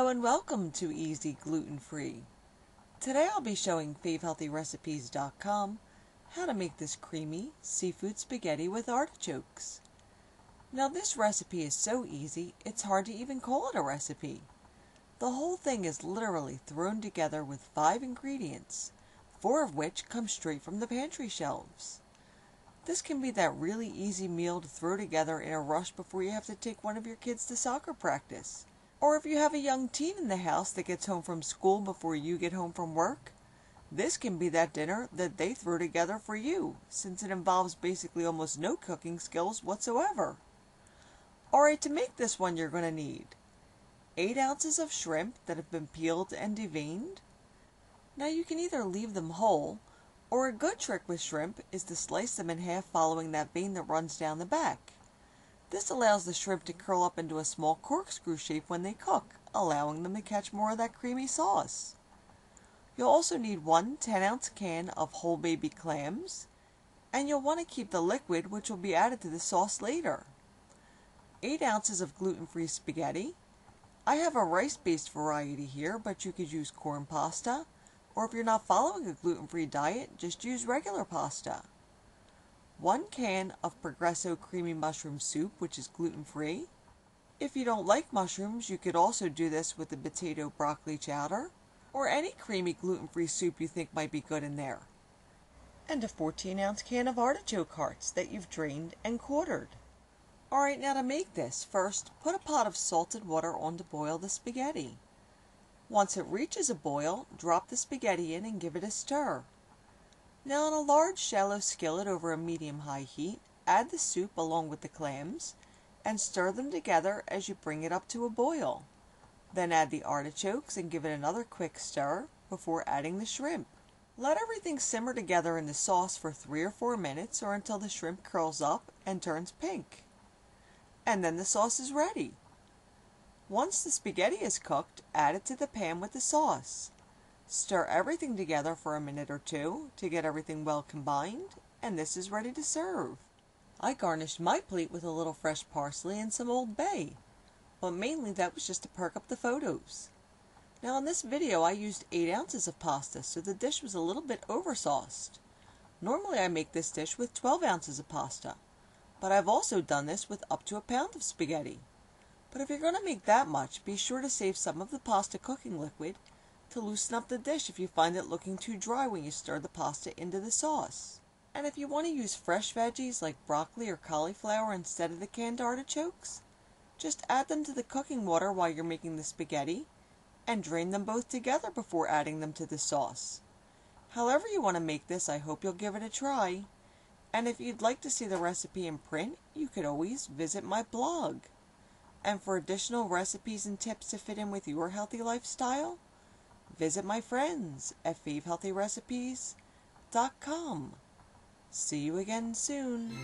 Hello and welcome to Easy Gluten Free. Today I'll be showing FaveHealthyRecipes.com how to make this creamy seafood spaghetti with artichokes. Now this recipe is so easy it's hard to even call it a recipe. The whole thing is literally thrown together with 5 ingredients, 4 of which come straight from the pantry shelves. This can be that really easy meal to throw together in a rush before you have to take one of your kids to soccer practice. Or if you have a young teen in the house that gets home from school before you get home from work, this can be that dinner that they throw together for you, since it involves basically almost no cooking skills whatsoever. Alright, to make this one you're going to need 8 ounces of shrimp that have been peeled and deveined. Now you can either leave them whole, or a good trick with shrimp is to slice them in half following that vein that runs down the back. This allows the shrimp to curl up into a small corkscrew shape when they cook, allowing them to catch more of that creamy sauce. You'll also need 1 10-ounce can of whole baby clams, and you'll want to keep the liquid, which will be added to the sauce later. 8 ounces of gluten-free spaghetti. I have a rice-based variety here, but you could use corn pasta, or if you're not following a gluten-free diet, just use regular pasta. 1 can of Progresso creamy mushroom soup, which is gluten-free. If you don't like mushrooms, you could also do this with the potato broccoli chowder, or any creamy gluten-free soup you think might be good in there. And a 14-ounce can of artichoke hearts that you've drained and quartered. Alright, now to make this, first put a pot of salted water on to boil the spaghetti. Once it reaches a boil, drop the spaghetti in and give it a stir. Now in a large shallow skillet over a medium-high heat, add the soup along with the clams and stir them together as you bring it up to a boil. Then add the artichokes and give it another quick stir before adding the shrimp. Let everything simmer together in the sauce for 3 or 4 minutes or until the shrimp curls up and turns pink. And then the sauce is ready. Once the spaghetti is cooked, add it to the pan with the sauce. Stir everything together for a minute or 2 to get everything well combined, and this is ready to serve. I garnished my plate with a little fresh parsley and some Old Bay, but mainly that was just to perk up the photos. Now in this video I used 8 ounces of pasta, so the dish was a little bit oversauced. Normally I make this dish with 12 ounces of pasta, but I've also done this with up to a pound of spaghetti. But if you're going to make that much, be sure to save some of the pasta cooking liquid to loosen up the dish if you find it looking too dry when you stir the pasta into the sauce. And if you want to use fresh veggies like broccoli or cauliflower instead of the canned artichokes, just add them to the cooking water while you're making the spaghetti and drain them both together before adding them to the sauce. However you want to make this, I hope you'll give it a try. And if you'd like to see the recipe in print, you could always visit my blog. And for additional recipes and tips to fit in with your healthy lifestyle, visit my friends at FaveHealthyRecipes.com. See you again soon.